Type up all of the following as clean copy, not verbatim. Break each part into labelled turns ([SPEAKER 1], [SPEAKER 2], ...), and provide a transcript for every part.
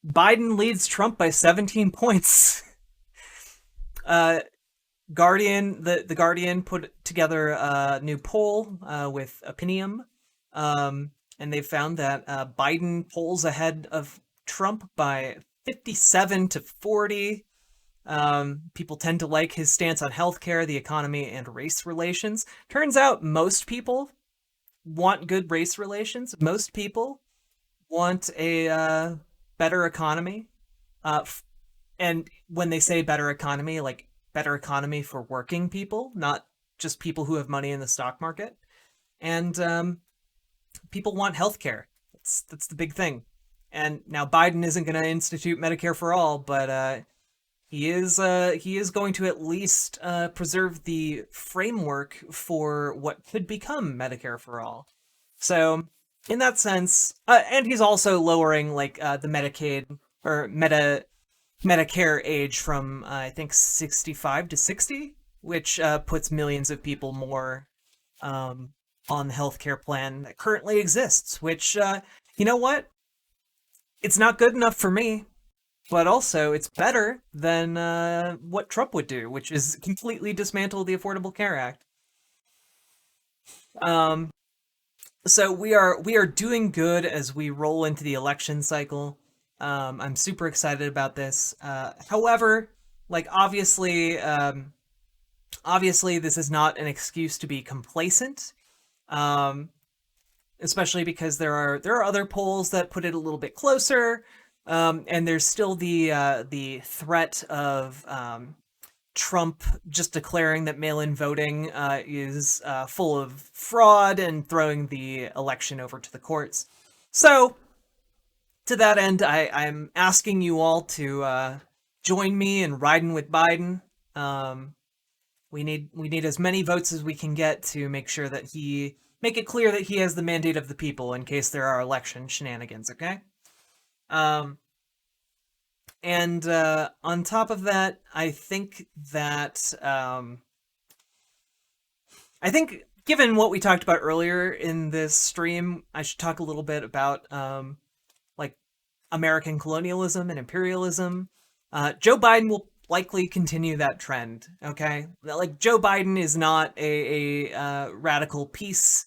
[SPEAKER 1] Biden leads Trump by 17 points. Uh, the Guardian put together a new poll with Opinium, and they found that Biden polls ahead of Trump by 57 to 40. People tend to like his stance on healthcare, the economy, and race relations. Turns out most people want good race relations. Most people want a better economy. And when they say better economy, like better economy for working people, not just people who have money in the stock market. And people want healthcare. That's the big thing. And now Biden isn't going to institute Medicare for all, but he is going to at least preserve the framework for what could become Medicare for all. So in that sense, and he's also lowering like the Medicaid or Medicare age from I think 65 to 60, which puts millions of people more on the healthcare plan that currently exists. Which you know what? It's not good enough for me, but also it's better than what Trump would do, which is completely dismantle the Affordable Care Act. Um, so we are doing good as we roll into the election cycle. I'm super excited about this. However, like obviously this is not an excuse to be complacent. Um, Especially because there are other polls that put it a little bit closer, and there's still the threat of Trump just declaring that mail-in voting is full of fraud and throwing the election over to the courts. So, to that end, I'm asking you all to join me in riding with Biden. Um, we need as many votes as we can get to make sure that he make it clear that he has the mandate of the people in case there are election shenanigans. Okay. Um, and on top of that, I think given what we talked about earlier in this stream, I should talk a little bit about like American colonialism and imperialism. Joe Biden will likely continue that trend. Okay, like Joe Biden is not a radical peace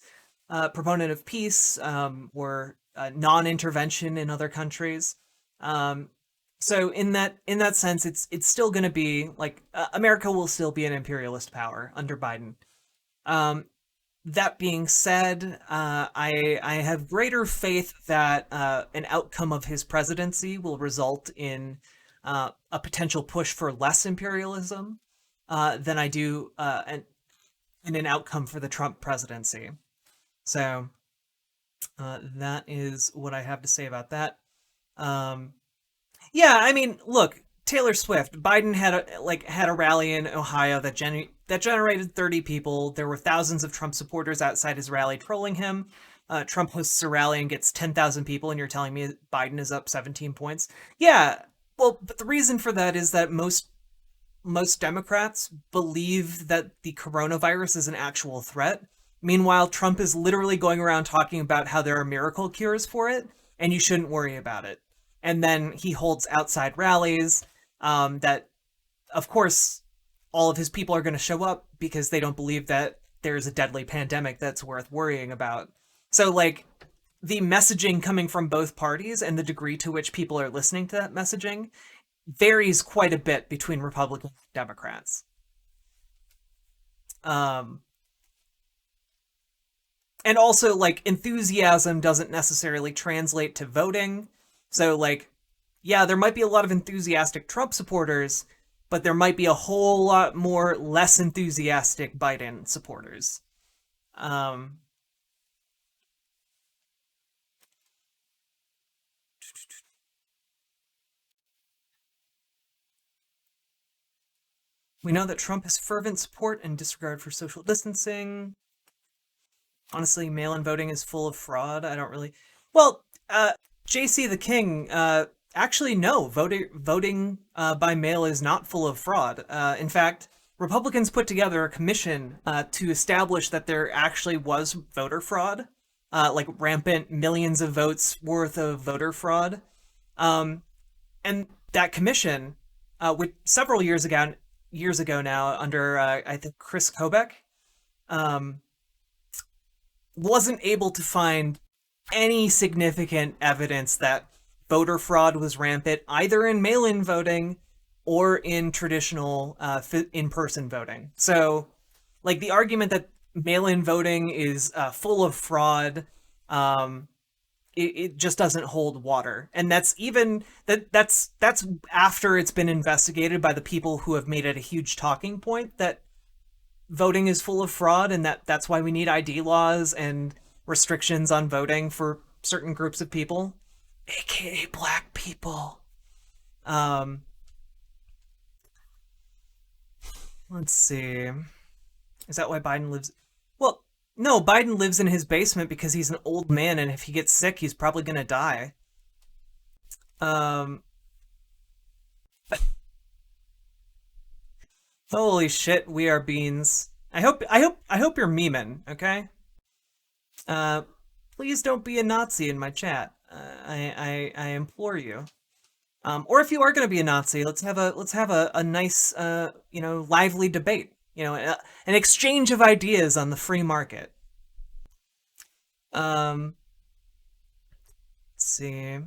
[SPEAKER 1] proponent of peace or non-intervention in other countries. Um, so in that sense, it's still going to be like America will still be an imperialist power under Biden. Um, that being said, I have greater faith that an outcome of his presidency will result in a potential push for less imperialism than I do in an outcome for the Trump presidency. So that is what I have to say about that. Um, yeah, I mean, look, Taylor Swift. Biden had a rally in Ohio that generated 30 people. There were thousands of Trump supporters outside his rally trolling him. Trump hosts a rally and gets 10,000 people, and you're telling me Biden is up 17 points? Yeah, well, but the reason for that is that most Democrats believe that the coronavirus is an actual threat. Meanwhile, Trump is literally going around talking about how there are miracle cures for it, and you shouldn't worry about it. And then he holds outside rallies that, of course, all of his people are going to show up because they don't believe that there's a deadly pandemic that's worth worrying about. So, like, the messaging coming from both parties and the degree to which people are listening to that messaging varies quite a bit between Republicans and Democrats. Um, and also, like, enthusiasm doesn't necessarily translate to voting. So, like, yeah, there might be a lot of enthusiastic Trump supporters, but there might be a whole lot more less enthusiastic Biden supporters. Um, we know that Trump has fervent support and disregard for social distancing. Honestly, mail-in voting is full of fraud. I don't really. Well, JC the King. Actually, no. Voting by mail is not full of fraud. In fact, Republicans put together a commission to establish that there actually was voter fraud, like rampant millions of votes worth of voter fraud. Um, And that commission, with several years ago now, under I think Chris Kobach, um, wasn't able to find any significant evidence that voter fraud was rampant either in mail-in voting or in traditional in-person voting. So, like the argument that mail-in voting is full of fraud, um, it just doesn't hold water, and that's after it's been investigated by the people who have made it a huge talking point that voting is full of fraud, and that's why we need ID laws and restrictions on voting for certain groups of people, aka black people. Um, let's see. Is that why Biden lives? Well, no, Biden lives in his basement because he's an old man, and if he gets sick, he's probably gonna die. Um, holy shit, we are beans. I hope you're memeing, okay? Uh, please don't be a Nazi in my chat. I implore you. Or if you are going to be a Nazi, let's have a nice lively debate. An exchange of ideas on the free market. Let's see.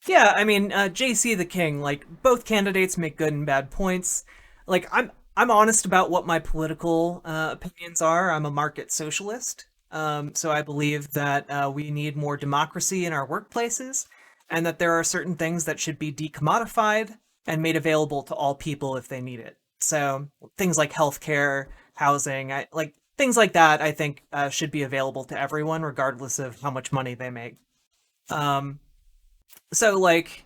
[SPEAKER 1] Yeah, I mean, JC the King, like both candidates make good and bad points. Like I'm honest about what my political opinions are. I'm a market socialist. So I believe that we need more democracy in our workplaces, and that there are certain things that should be decommodified and made available to all people if they need it. So things like healthcare, housing, like things like that, I think should be available to everyone, regardless of how much money they make. Um, so like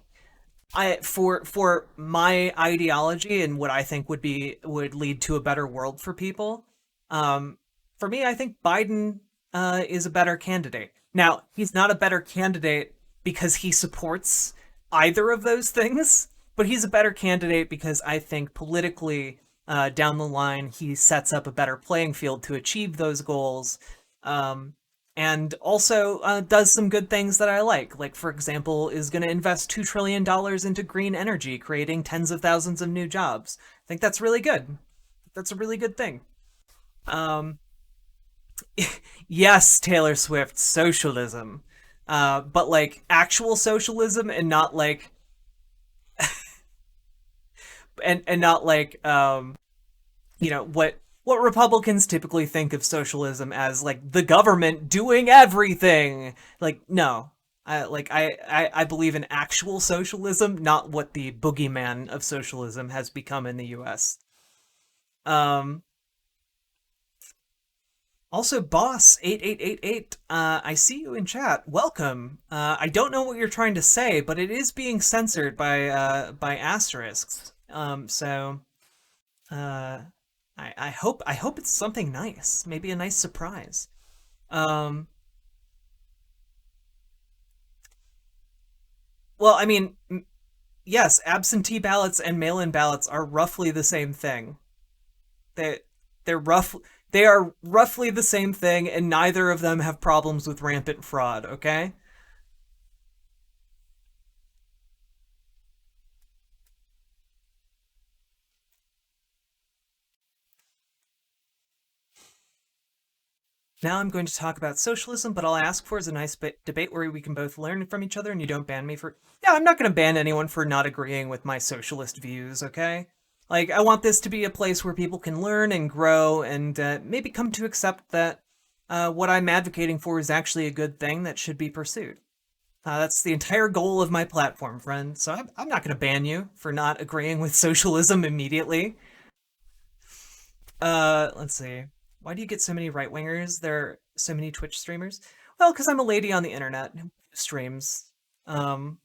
[SPEAKER 1] I for my ideology and what I think would lead to a better world for people. Um, for me, I think Biden is a better candidate. Now, he's not a better candidate because he supports either of those things, but he's a better candidate because I think politically, down the line, he sets up a better playing field to achieve those goals. Um, and also does some good things that I like. Like, for example, is going to invest $2 trillion into green energy, creating tens of thousands of new jobs. I think that's really good. That's a really good thing. Um, yes, Taylor Swift, socialism. But like actual socialism and not like and not like what Republicans typically think of socialism as, like the government doing everything. Like no. I believe in actual socialism, not what the boogeyman of socialism has become in the US. Um Also, boss 8888, I see you in chat. Welcome. I don't know what you're trying to say, but it is being censored by asterisks. So uh, I hope it's something nice. Maybe a nice surprise. Um, well, I mean, yes, absentee ballots and mail-in ballots are roughly the same thing. They they're rough they are roughly the same thing, and neither of them have problems with rampant fraud, okay? Now I'm going to talk about socialism, but all I ask for is a nice debate where we can both learn from each other and you don't ban me for... Yeah, I'm not going to ban anyone for not agreeing with my socialist views, okay? Like, I want this to be a place where people can learn and grow and maybe come to accept that what I'm advocating for is actually a good thing that should be pursued. That's the entire goal of my platform, friend. So I'm not going to ban you for not agreeing with socialism immediately. Let's see. Why do you get so many right wingers? There are so many Twitch streamers. Well, because I'm a lady on the internet who streams. Um,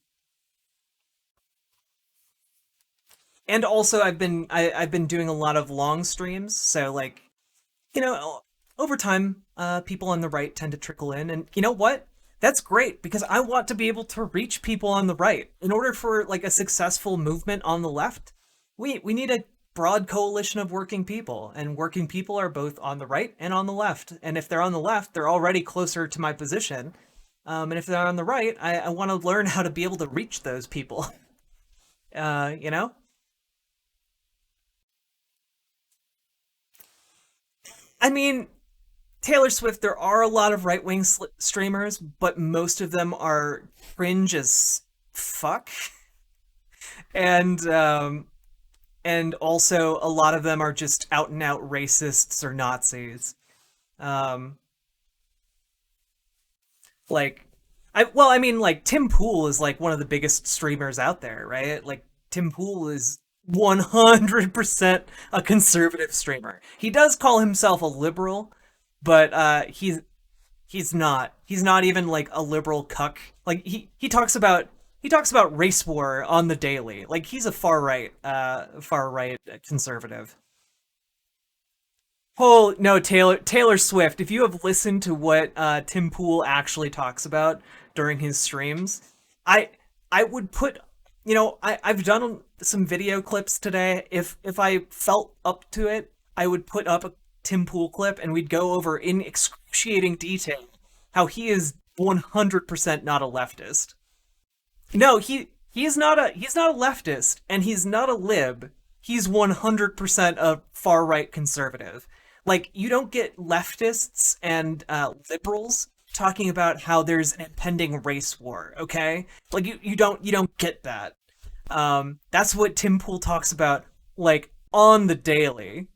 [SPEAKER 1] and also I've been doing a lot of long streams, so like over time, people on the right tend to trickle in, and you know what? That's great because I want to be able to reach people on the right. In order for like a successful movement on the left, we need a broad coalition of working people, and working people are both on the right and on the left. And if they're on the left, they're already closer to my position. And if they're on the right, I want to learn how to be able to reach those people. You know? I mean, Taylor Swift, there are a lot of right wing streamers, but most of them are cringe as fuck. And and also a lot of them are just out and out racists or Nazis. Um, like, I mean, like Tim Pool is like one of the biggest streamers out there, right? Like Tim Pool is 100% a conservative streamer. He does call himself a liberal, but he's not. He's not even like a liberal cuck. Like he talks about race war on the daily. Like he's a far right conservative. Oh no, Taylor Swift. If you have listened to what Tim Pool actually talks about during his streams, I I would put, I've done some video clips today. If I felt up to it, I would put up a Tim Pool clip and we'd go over in excruciating detail how he is 100% not a leftist. No, he's not a leftist and he's not a lib. He's 100% a far right conservative. Like you don't get leftists and liberals talking about how there's an impending race war, okay? Like you don't get that. That's what Tim Pool talks about like on the daily.